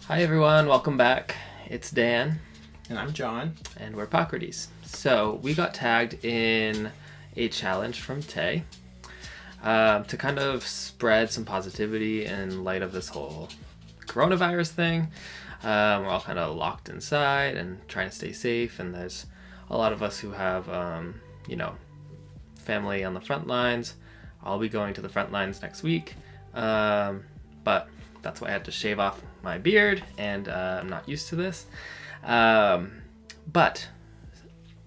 Hi everyone, welcome back. It's Dan. And I'm John. And we're Pocrates. So we got tagged in a challenge from Tae to kind of spread some positivity in light of this whole coronavirus thing. We're all kind of locked inside and trying to stay safe, and there's a lot of us who have, family on the front lines. I'll be going to the front lines next week, but that's why I had to shave off my beard, and I'm not used to this. But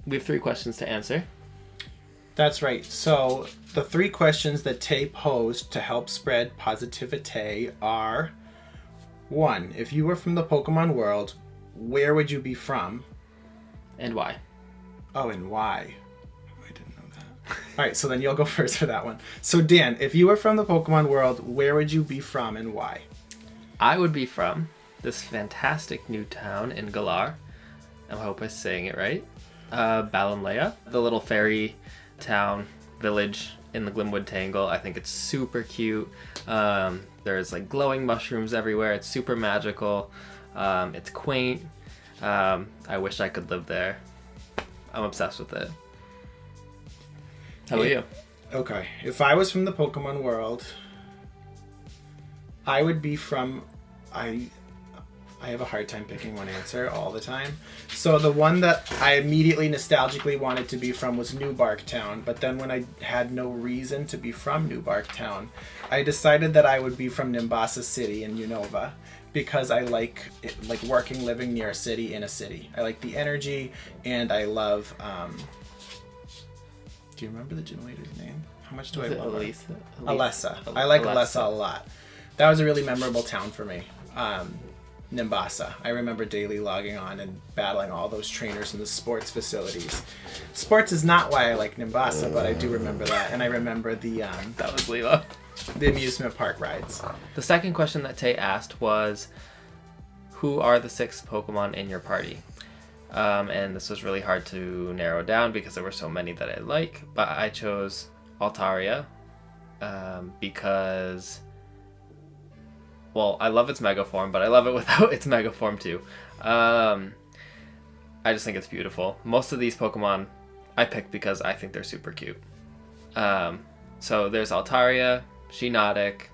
we have 3 questions to answer. That's right. So the 3 questions that Tae posed to help spread positivity are: 1. If you were from the Pokemon world, where would you be from? And why? Oh, and why? I didn't know that. All right, so then you'll go first for that one. So Dan, if you were from the Pokemon world, where would you be from and why? I would be from this fantastic new town in Galar. I hope I'm saying it right. Balanlea, the little fairy town village in the Glimwood Tangle. I think it's super cute. There's like glowing mushrooms everywhere. It's super magical. It's quaint. I wish I could live there. I'm obsessed with it. How about you? Okay, if I was from the Pokemon world, I would be from... I have a hard time picking one answer all the time. So the one that I immediately nostalgically wanted to be from was New Barktown. But then when I had no reason to be from New Barktown, I decided that I would be from Nimbasa City in Unova, because I like working, living near a city in a city. I like the energy, and I love... do you remember the gym leader's name? How much do I love her? Alessa. I like Alessa a lot. That was a really memorable town for me. Nimbasa. I remember daily logging on and battling all those trainers in the sports facilities. Sports is not why I like Nimbasa, but I do remember that. And I remember the... that was Leela. The amusement park rides. The second question that Tae asked was, who are the 6 Pokemon in your party? And this was really hard to narrow down because there were so many that I like, but I chose Altaria because... well, I love its Mega Form, but I love it without its Mega Form too. I just think it's beautiful. Most of these Pokemon I picked because I think they're super cute. So there's Altaria, Shiinotic,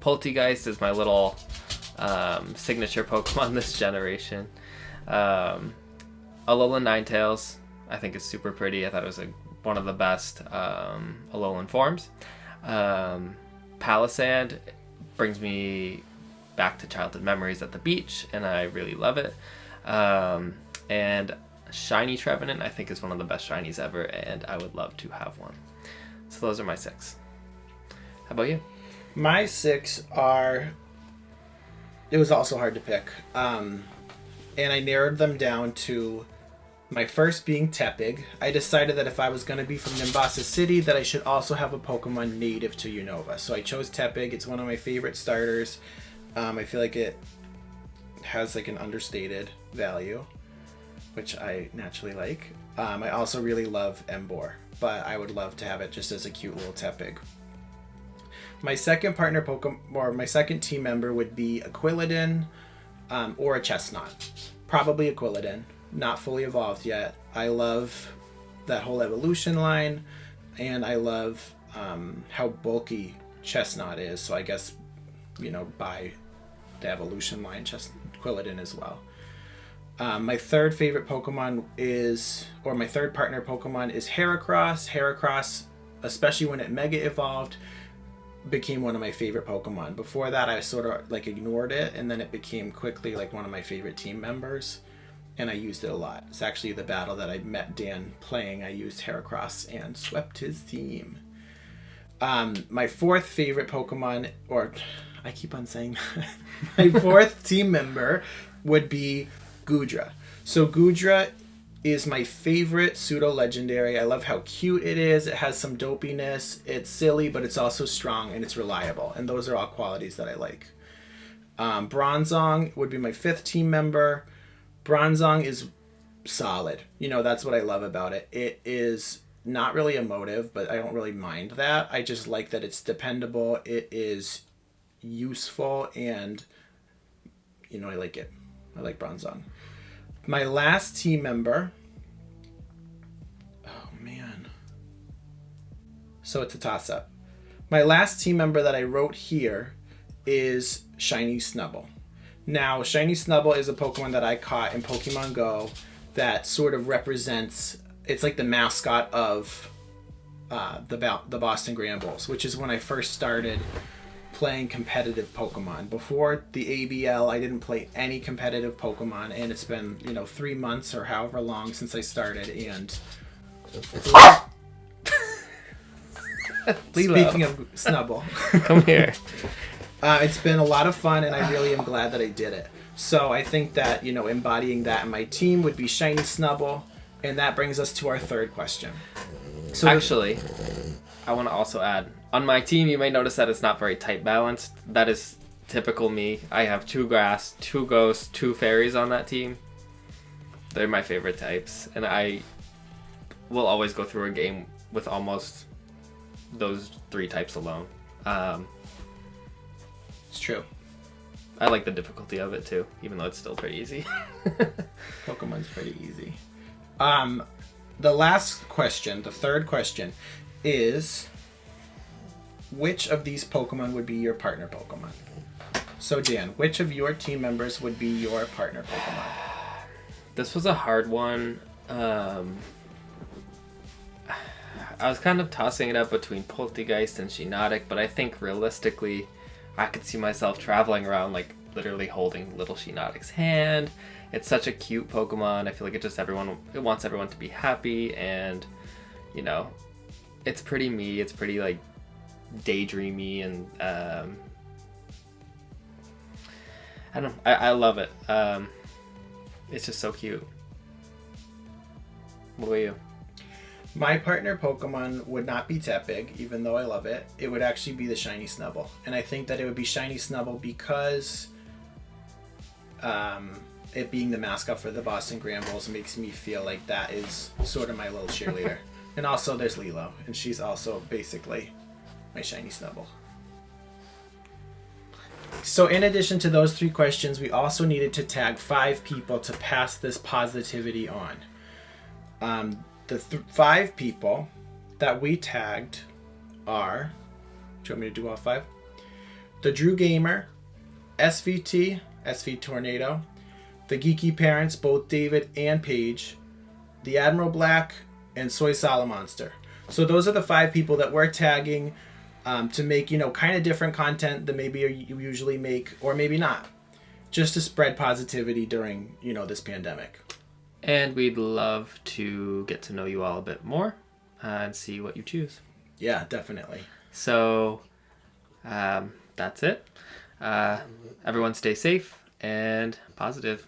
Poltegeist is my little signature Pokemon this generation. Alolan Ninetales, I think is super pretty. I thought it was one of the best Alolan forms. Palisand brings me back to childhood memories at the beach, and I really love it. And Shiny Trevenant, I think, is one of the best shinies ever, and I would love to have one. So those are my 6. How about you? My 6 are... it was also hard to pick. And I narrowed them down to my first being Tepig. I decided that if I was going to be from Nimbasa City, that I should also have a Pokemon native to Unova. So I chose Tepig. It's one of my favorite starters. I feel like it has like an understated value, which I naturally like. I also really love Emboar, but I would love to have it just as a cute little Tepig. My second partner Pokemon, or my second team member, would be a Quilladin or a Chestnut. Probably a Quilladin. Not fully evolved yet. I love that whole evolution line, and I love how bulky Chestnut is. So I guess, by the evolution line, Quilladin as well. My third favorite Pokemon my third partner Pokemon is Heracross. Heracross, especially when it Mega Evolved, became one of my favorite Pokemon. Before that, I sort of ignored it, and then it became quickly one of my favorite team members. And I used it a lot. It's actually the battle that I met Dan playing. I used Heracross and swept his team. My fourth favorite Pokemon, or I keep on saying my fourth team member would be Goodra. So Goodra is my favorite pseudo-legendary. I love how cute it is. It has some dopiness. It's silly, but it's also strong, and it's reliable. And those are all qualities that I like. Bronzong would be my 5th team member. Bronzong is solid. That's what I love about it. It is not really emotive, but I don't really mind that. I just like that it's dependable. It is useful, and I like it. I like Bronzong. My last team member. Oh man. So it's a toss-up. My last team member that I wrote here is Shiny Snubbull. Now, Shiny Snubbull is a Pokemon that I caught in Pokemon Go that sort of represents, it's like the mascot of the Boston Grand Bulls, which is when I first started playing competitive Pokemon. Before the ABL, I didn't play any competitive Pokemon, and it's been, 3 months or however long since I started, and speaking of Snubbull, come here. It's been a lot of fun, and I really am glad that I did it. So I think that, embodying that in my team would be Shiny Snubbull, and that brings us to our third question. So actually, I want to also add, on my team, you may notice that it's not very type balanced. That is typical me. I have 2 grass, 2 ghosts, 2 fairies on that team. They're my favorite types, and I will always go through a game with almost those 3 types alone. It's true. I like the difficulty of it too, even though it's still pretty easy. Pokemon's pretty easy. The last question, the third question, is which of these Pokemon would be your partner Pokemon? So Dan, which of your team members would be your partner Pokemon? This was a hard one. I was kind of tossing it up between Poltegeist and Shiinotic, but I think realistically, I could see myself traveling around, like, literally holding little Shiinotic's hand. It's such a cute Pokemon. I feel like it wants everyone to be happy, and, it's pretty me. It's pretty, like, daydreamy, and, I don't know. I love it. It's just so cute. What about you? My partner Pokemon would not be Tepig, even though I love it. It would actually be the Shiny Snubbull. And I think that it would be Shiny Snubbull because it being the mascot for the Boston Grand Bulls makes me feel like that is sort of my little cheerleader. And also there's Lilo, and she's also basically my Shiny Snubbull. So in addition to those 3 questions, we also needed to tag 5 people to pass this positivity on. The 5 people that we tagged are, do you want me to do all 5? The Drew Gamer, SVT, SV Tornado, the Geeky Parents, both David and Paige, the Admiral Black, and Soy Salamonster. So those are the 5 people that we're tagging to make, kind of different content than maybe you usually make, or maybe not, just to spread positivity during, this pandemic. And we'd love to get to know you all a bit more and see what you choose. Yeah, definitely. So that's it. Everyone stay safe and positive.